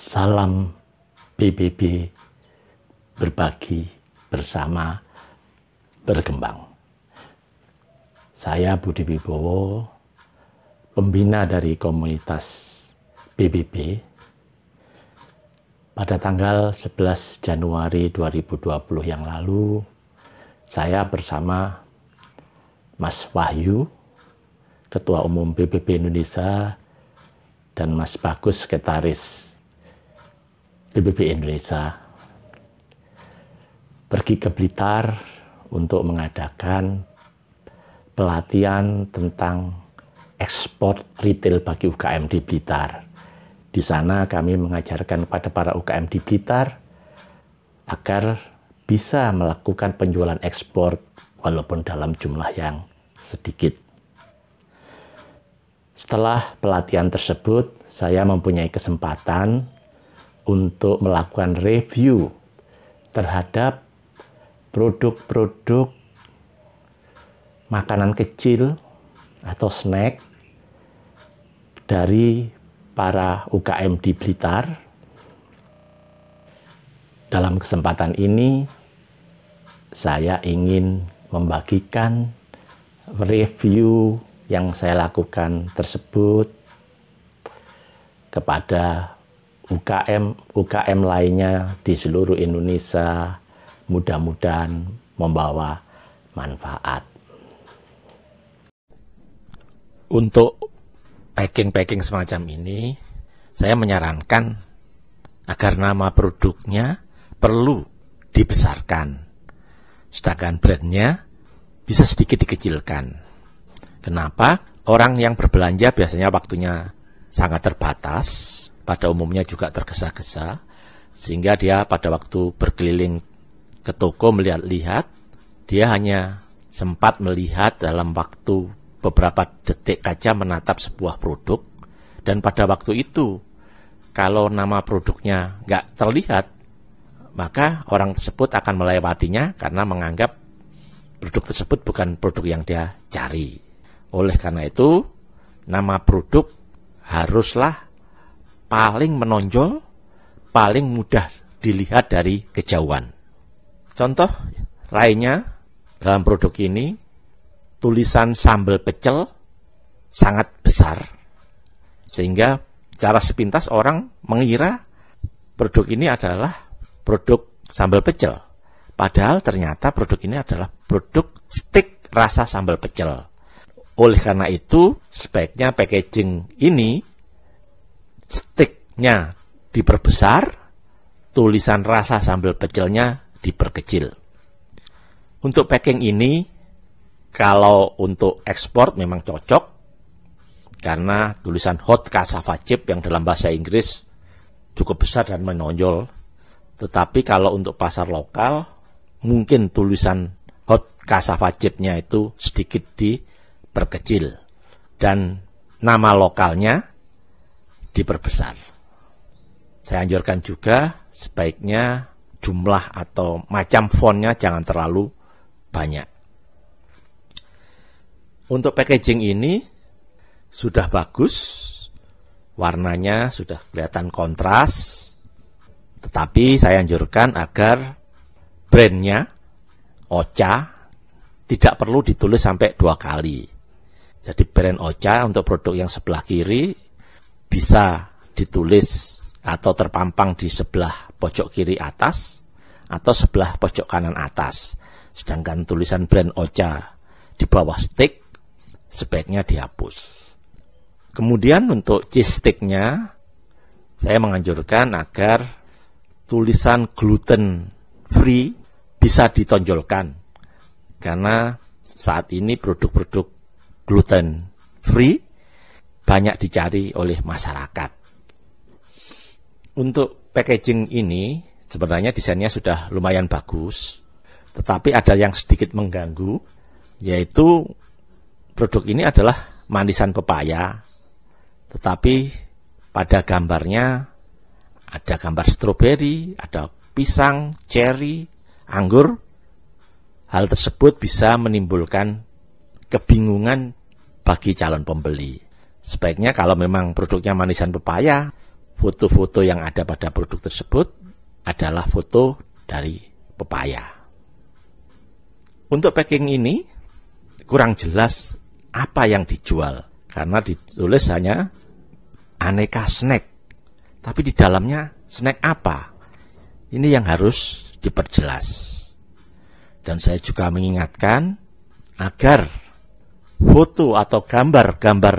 Salam PBB, berbagi bersama berkembang. Saya Budi Wibowo, pembina dari komunitas PBB. Pada tanggal 11 Januari 2020 yang lalu, saya bersama Mas Wahyu, Ketua Umum PBB Indonesia, dan Mas Bagus, Sekretaris PBB Indonesia, pergi ke Blitar untuk mengadakan pelatihan tentang ekspor retail bagi UKM di Blitar. Di sana kami mengajarkan kepada para UKM di Blitar agar bisa melakukan penjualan ekspor walaupun dalam jumlah yang sedikit. Setelah pelatihan tersebut, saya mempunyai kesempatan untuk melakukan review terhadap produk-produk makanan kecil atau snack dari para UKM di Blitar. Dalam kesempatan ini, saya ingin membagikan review yang saya lakukan tersebut kepada UKM lainnya di seluruh Indonesia, mudah-mudahan membawa manfaat. Untuk packing semacam ini, saya menyarankan agar nama produknya perlu dibesarkan, sedangkan brandnya bisa sedikit dikecilkan. Kenapa? Orang yang berbelanja biasanya waktunya sangat terbatas, pada umumnya juga tergesa-gesa, sehingga dia pada waktu berkeliling ke toko melihat-lihat, dia hanya sempat melihat dalam waktu beberapa detik saja menatap sebuah produk, dan pada waktu itu kalau nama produknya nggak terlihat, maka orang tersebut akan melewatinya karena menganggap produk tersebut bukan produk yang dia cari. Oleh karena itu, nama produk haruslah paling menonjol, paling mudah dilihat dari kejauhan. Contoh lainnya, dalam produk ini, tulisan sambal pecel sangat besar, sehingga secara sepintas orang mengira produk ini adalah produk sambal pecel. Padahal ternyata produk ini adalah produk stik rasa sambal pecel. Oleh karena itu, sebaiknya packaging ini stiknya diperbesar, tulisan rasa sambal pecelnya diperkecil. Untuk packing ini, kalau untuk ekspor memang cocok, karena tulisan hot cassava chip yang dalam bahasa Inggris cukup besar dan menonjol. Tetapi kalau untuk pasar lokal, mungkin tulisan hot cassava chipnya itu sedikit diperkecil, dan nama lokalnya diperbesar. Saya anjurkan juga sebaiknya jumlah atau macam fontnya jangan terlalu banyak. Untuk packaging ini sudah bagus, warnanya sudah kelihatan kontras, tetapi saya anjurkan agar brandnya Ocha tidak perlu ditulis sampai 2 kali. Jadi brand Ocha untuk produk yang sebelah kiri bisa ditulis atau terpampang di sebelah pojok kiri atas atau sebelah pojok kanan atas. Sedangkan tulisan brand Ocha di bawah stick sebaiknya dihapus. Kemudian untuk cheese sticknya, saya menganjurkan agar tulisan gluten free bisa ditonjolkan. Karena saat ini produk-produk gluten free banyak dicari oleh masyarakat. Untuk packaging ini sebenarnya desainnya sudah lumayan bagus, tetapi ada yang sedikit mengganggu, yaitu produk ini adalah manisan pepaya, tetapi pada gambarnya ada gambar stroberi, ada pisang, cherry, anggur. Hal tersebut bisa menimbulkan kebingungan bagi calon pembeli. Sebaiknya kalau memang produknya manisan pepaya, foto-foto yang ada pada produk tersebut adalah foto dari pepaya. Untuk packing ini kurang jelas apa yang dijual karena ditulis hanya aneka snack. Tapi di dalamnya snack apa? Ini yang harus diperjelas. Dan saya juga mengingatkan agar foto atau gambar-gambar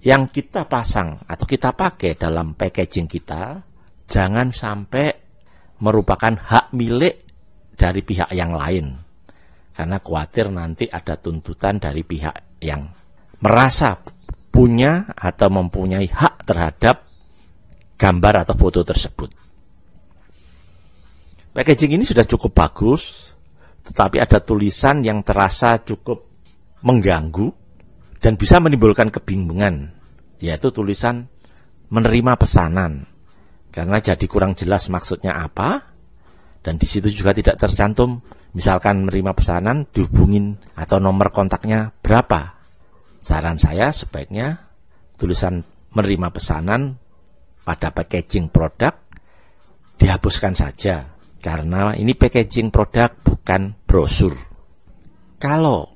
yang kita pasang atau kita pakai dalam packaging kita jangan sampai merupakan hak milik dari pihak yang lain. Karena khawatir nanti ada tuntutan dari pihak yang merasa punya atau mempunyai hak terhadap gambar atau foto tersebut. Packaging ini sudah cukup bagus, tetapi ada tulisan yang terasa cukup mengganggu dan bisa menimbulkan kebingungan, yaitu tulisan menerima pesanan. Karena jadi kurang jelas maksudnya apa, dan di situ juga tidak tercantum, misalkan menerima pesanan dihubungin atau nomor kontaknya berapa. Saran saya sebaiknya tulisan menerima pesanan pada packaging produk dihapuskan saja, karena ini packaging produk bukan brosur. Kalau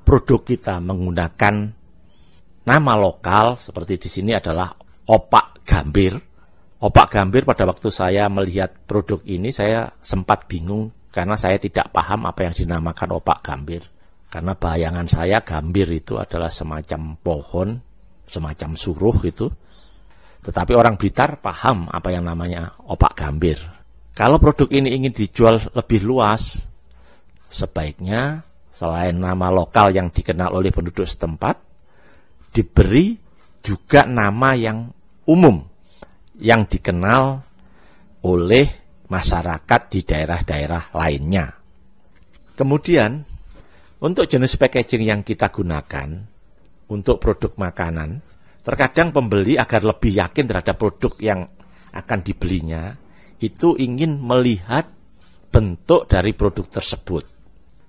produk kita menggunakan nama lokal seperti di sini adalah opak gambir. Opak gambir, pada waktu saya melihat produk ini saya sempat bingung karena saya tidak paham apa yang dinamakan opak gambir. Karena bayangan saya gambir itu adalah semacam pohon, semacam suruh gitu. Tetapi orang Blitar paham apa yang namanya opak gambir. Kalau produk ini ingin dijual lebih luas, sebaiknya selain nama lokal yang dikenal oleh penduduk setempat, diberi juga nama yang umum, yang dikenal oleh masyarakat di daerah-daerah lainnya. Kemudian, untuk jenis packaging yang kita gunakan untuk produk makanan, terkadang pembeli agar lebih yakin terhadap produk yang akan dibelinya, itu ingin melihat bentuk dari produk tersebut.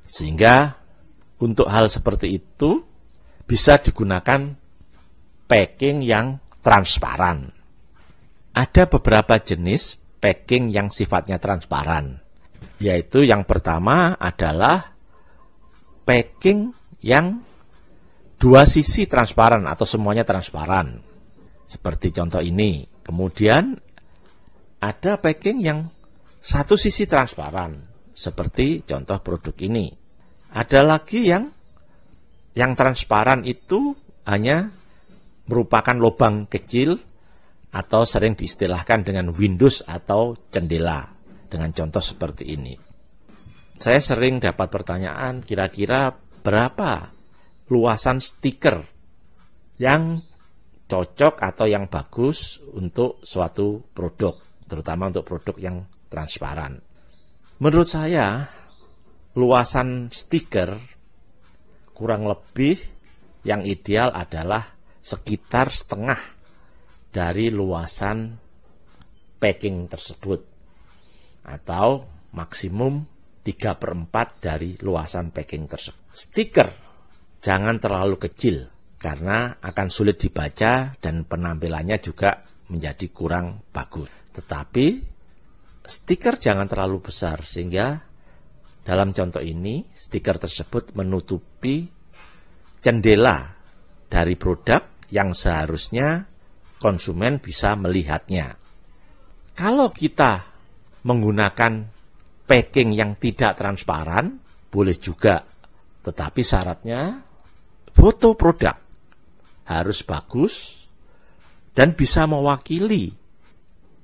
Sehingga untuk hal seperti itu bisa digunakan packing yang transparan. Ada beberapa jenis packing yang sifatnya transparan, yaitu yang pertama adalah packing yang dua sisi transparan atau semuanya transparan, seperti contoh ini. Kemudian ada packing yang satu sisi transparan, seperti contoh produk ini. Ada lagi yang transparan itu hanya merupakan lubang kecil atau sering diistilahkan dengan windows atau jendela, dengan contoh seperti ini. Saya sering dapat pertanyaan, kira-kira berapa luasan stiker yang cocok atau yang bagus untuk suatu produk, terutama untuk produk yang transparan. Menurut saya, luasan stiker kurang lebih yang ideal adalah sekitar setengah dari luasan packing tersebut, atau maksimum 3/4 dari luasan packing tersebut. Stiker jangan terlalu kecil, karena akan sulit dibaca dan penampilannya juga menjadi kurang bagus. Tetapi stiker jangan terlalu besar, sehingga dalam contoh ini stiker tersebut menutupi jendela dari produk yang seharusnya konsumen bisa melihatnya. Kalau kita menggunakan packing yang tidak transparan, boleh juga, tetapi syaratnya foto produk harus bagus dan bisa mewakili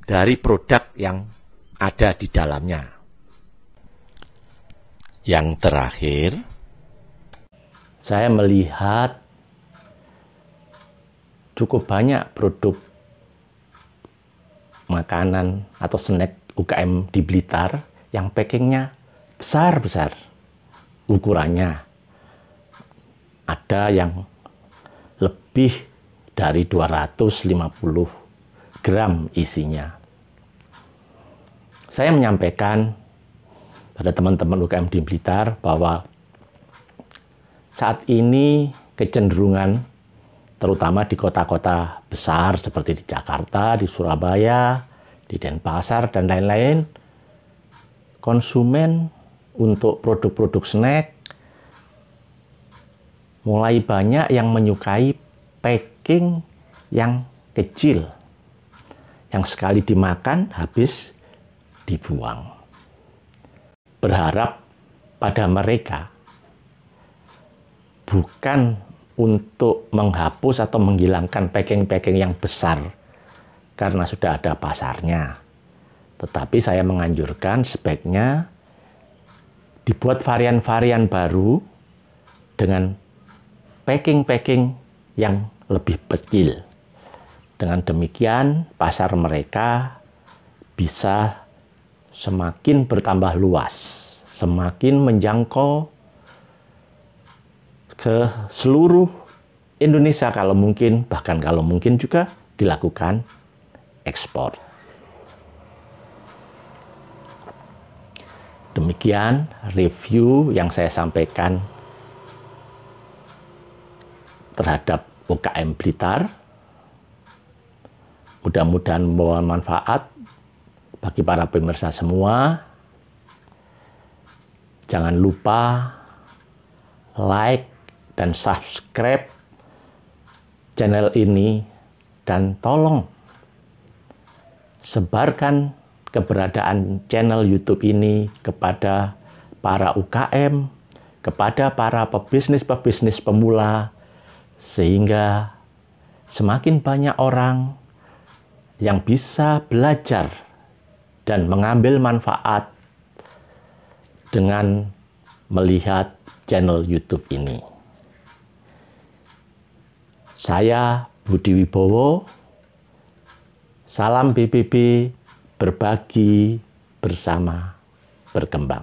dari produk yang ada di dalamnya. Yang terakhir, saya melihat cukup banyak produk makanan atau snack UKM di Blitar yang packingnya besar-besar ukurannya. Ada yang lebih dari 250 gram isinya. Saya menyampaikan pada teman-teman UKM di Blitar bahwa saat ini kecenderungan terutama di kota-kota besar seperti di Jakarta, di Surabaya, di Denpasar, dan lain-lain, konsumen untuk produk-produk snack mulai banyak yang menyukai packing yang kecil, yang sekali dimakan habis dibuang. Berharap pada mereka bukan untuk menghapus atau menghilangkan packing-packing yang besar karena sudah ada pasarnya. Tetapi saya menganjurkan sebaiknya dibuat varian-varian baru dengan packing-packing yang lebih kecil. Dengan demikian, pasar mereka bisa semakin bertambah luas, semakin menjangkau ke seluruh Indonesia kalau mungkin, bahkan kalau mungkin juga dilakukan ekspor. Demikian review yang saya sampaikan terhadap UKM Blitar. Mudah-mudahan membawa manfaat bagi para pemirsa semua. Jangan lupa like dan subscribe channel ini, dan tolong sebarkan keberadaan channel YouTube ini kepada para UKM, kepada para pebisnis-pebisnis pemula, sehingga semakin banyak orang yang bisa belajar dan mengambil manfaat dengan melihat channel YouTube ini. Saya Budi Wibowo, salam BBB, berbagi bersama berkembang.